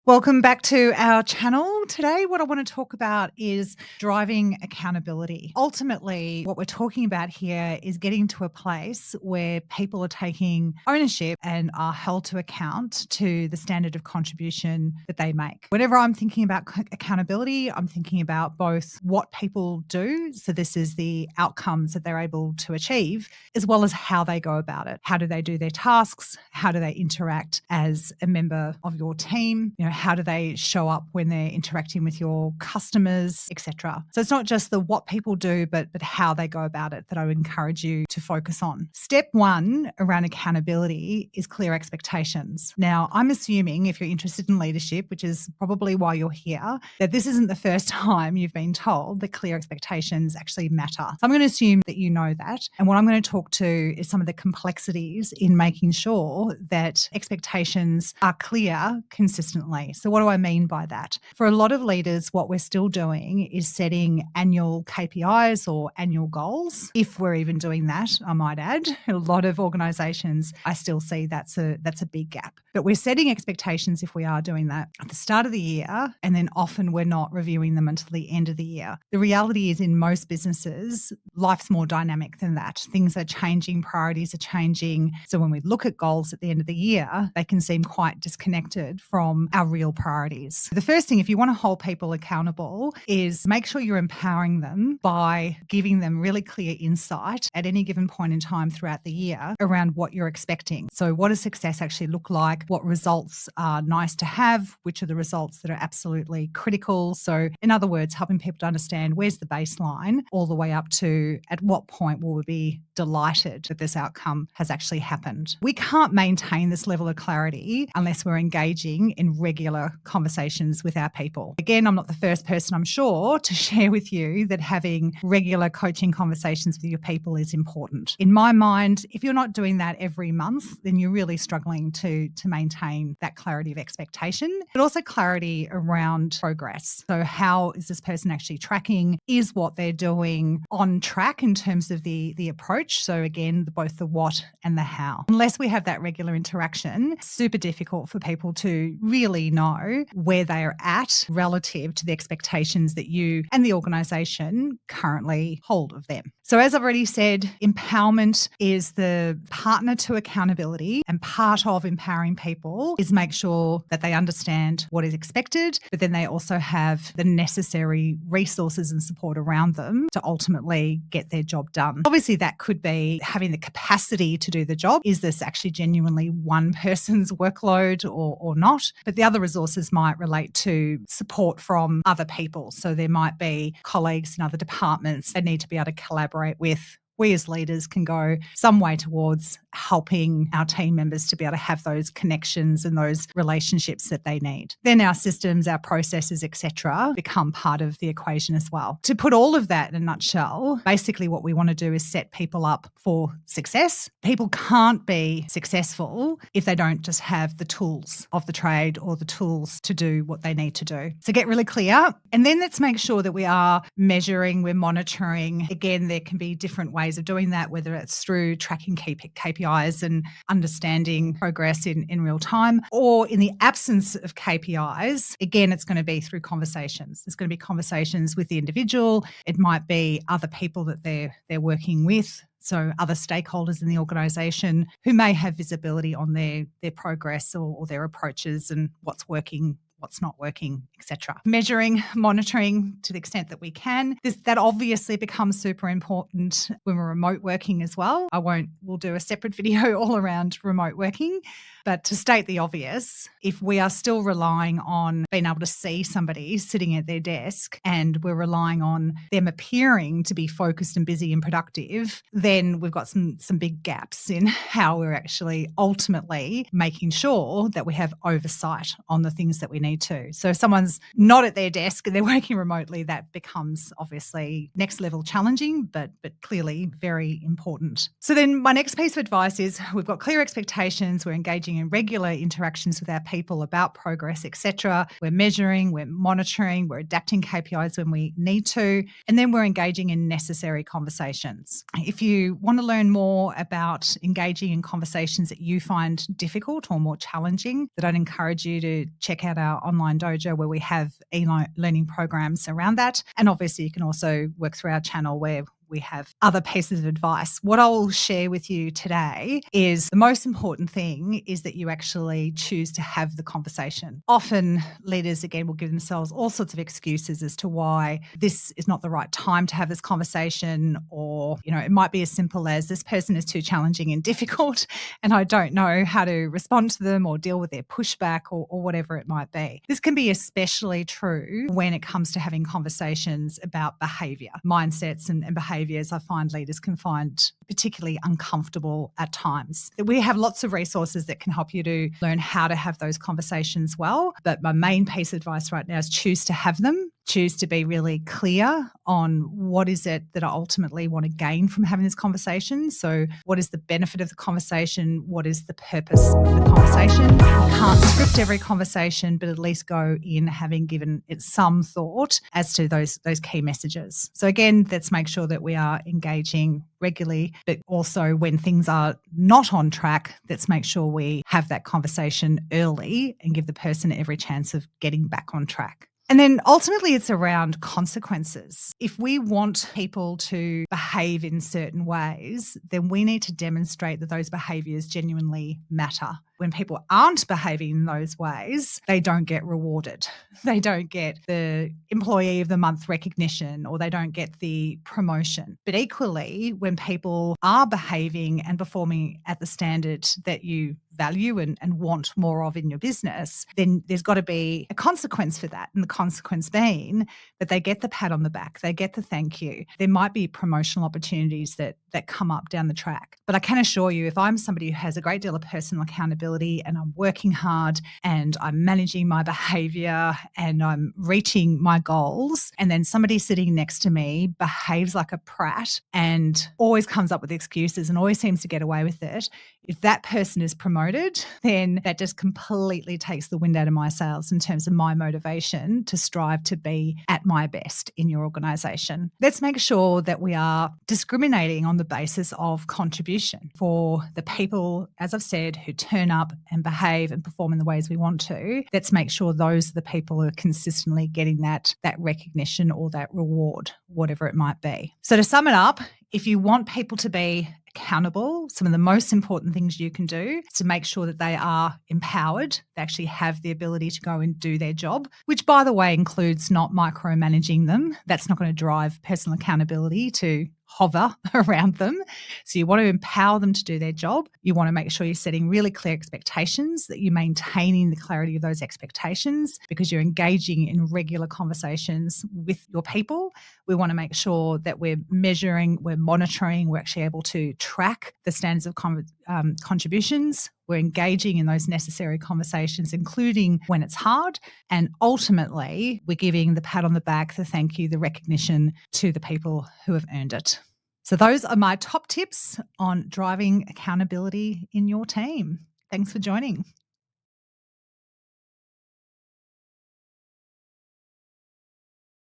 Welcome back to our channel. Today, what I want to talk about is driving accountability. Ultimately, what we're talking about here is getting to a place where people are taking ownership and are held to account to the standard of contribution that they make. Whenever I'm thinking about accountability, I'm thinking about both what people do, so this is the outcomes that they're able to achieve, as well as how they go about it. How do they do their tasks? How do they interact as a member of your team? How do they show up when they're interacting with your customers, etc. So it's not just the what people do, but how they go about it that I would encourage you to focus on. Step one around accountability is clear expectations. Now, I'm assuming if you're interested in leadership, which is probably why you're here, that this isn't the first time you've been told that clear expectations actually matter. So I'm going to assume that you know that. And what I'm going to talk to is some of the complexities in making sure that expectations are clear consistently. So what do I mean by that? For a lot of leaders, what we're still doing is setting annual KPIs or annual goals. If we're even doing that, I might add. A lot of organisations, I still see that's a big gap. But we're setting expectations if we are doing that at the start of the year, and then often we're not reviewing them until the end of the year. The reality is in most businesses, life's more dynamic than that. Things are changing, priorities are changing. So when we look at goals at the end of the year, they can seem quite disconnected from our real priorities. The first thing, if you want to hold people accountable, is make sure you're empowering them by giving them really clear insight at any given point in time throughout the year around what you're expecting. So what does success actually look like? What results are nice to have? Which are the results that are absolutely critical? So in other words, helping people to understand where's the baseline all the way up to at what point will we be delighted that this outcome has actually happened. We can't maintain this level of clarity unless we're engaging in regular conversations with our people. Again, I'm not the first person, I'm sure, to share with you that having regular coaching conversations with your people is important. In my mind, if you're not doing that every month, then you're really struggling to maintain that clarity of expectation, but also clarity around progress. So how is this person actually tracking? Is what they're doing on track in terms of the approach? So again, both the what and the how. Unless we have that regular interaction, super difficult for people to really know where they are at relative to the expectations that you and the organisation currently hold of them. So as I've already said, empowerment is the partner to accountability, and part of empowering people is make sure that they understand what is expected, but then they also have the necessary resources and support around them to ultimately get their job done. Obviously, that could be having the capacity to do the job. Is this actually genuinely one person's workload or not? But the other resources might relate to support from other people. So there might be colleagues in other departments that need to be able to collaborate with. We as leaders can go some way towards helping our team members to be able to have those connections and those relationships that they need. Then our systems, our processes, etc., become part of the equation as well. To put all of that in a nutshell, basically what we want to do is set people up for success. People can't be successful if they don't just have the tools of the trade or the tools to do what they need to do. So get really clear, and then let's make sure that we are measuring, we're monitoring. Again, there can be different ways of doing that, whether it's through tracking KPIs and understanding progress in real time, or in the absence of KPIs, again, it's going to be through conversations. There's going to be conversations with the individual. It might be other people that they're working with. So other stakeholders in the organisation who may have visibility on their progress or their approaches and what's working, what's not working, etc. Measuring, monitoring to the extent that we can. That obviously becomes super important when we're remote working as well. We'll do a separate video all around remote working. But to state the obvious, if we are still relying on being able to see somebody sitting at their desk and we're relying on them appearing to be focused and busy and productive, then we've got some big gaps in how we're actually ultimately making sure that we have oversight on the things that we need to. So if someone's not at their desk and they're working remotely, that becomes obviously next level challenging, but clearly very important. So then my next piece of advice is we've got clear expectations, we're engaging in regular interactions with our people about progress, etc. We're measuring, we're monitoring, we're adapting KPIs when we need to, and then we're engaging in necessary conversations. If you want to learn more about engaging in conversations that you find difficult or more challenging, then I'd encourage you to check out our online dojo where we have e-learning programs around that. And obviously you can also work through our channel where we have other pieces of advice. What I'll share with you today is the most important thing is that you actually choose to have the conversation. Often leaders, again, will give themselves all sorts of excuses as to why this is not the right time to have this conversation, or, it might be as simple as this person is too challenging and difficult and I don't know how to respond to them or deal with their pushback or whatever it might be. This can be especially true when it comes to having conversations about behaviour, mindsets and behaviours. I find leaders can find particularly uncomfortable at times. We have lots of resources that can help you to learn how to have those conversations well. But my main piece of advice right now is choose to have them. Choose to be really clear on what is it that I ultimately want to gain from having this conversation. So what is the benefit of the conversation? What is the purpose of the conversation? You can't script every conversation, but at least go in having given it some thought as to those key messages. So again, let's make sure that we are engaging regularly, but also when things are not on track, let's make sure we have that conversation early and give the person every chance of getting back on track. And then ultimately it's around consequences. If we want people to behave in certain ways, then we need to demonstrate that those behaviours genuinely matter. When people aren't behaving in those ways, they don't get rewarded. They don't get the Employee of the Month recognition, or they don't get the promotion. But equally, when people are behaving and performing at the standard that you value and want more of in your business, then there's got to be a consequence for that. And the consequence being that they get the pat on the back, they get the thank you. There might be promotional opportunities that come up down the track. But I can assure you, if I'm somebody who has a great deal of personal accountability and I'm working hard and I'm managing my behavior and I'm reaching my goals, and then somebody sitting next to me behaves like a prat and always comes up with excuses and always seems to get away with it, if that person is promoted, then that just completely takes the wind out of my sails in terms of my motivation to strive to be at my best in your organisation. Let's make sure that we are discriminating on the basis of contribution for the people, as I've said, who turn up and behave and perform in the ways we want to. Let's make sure those are the people who are consistently getting that recognition or that reward, whatever it might be. So to sum it up, if you want people to be accountable, some of the most important things you can do is to make sure that they are empowered, they actually have the ability to go and do their job, which, by the way, includes not micromanaging them. That's not going to drive personal accountability to hover around them. So you want to empower them to do their job. You want to make sure you're setting really clear expectations, that you're maintaining the clarity of those expectations because you're engaging in regular conversations with your people. We want to make sure that we're measuring, we're monitoring, we're actually able to track the standards of contributions. We're engaging in those necessary conversations, including when it's hard. And ultimately, we're giving the pat on the back, the thank you, the recognition to the people who have earned it. So those are my top tips on driving accountability in your team. Thanks for joining.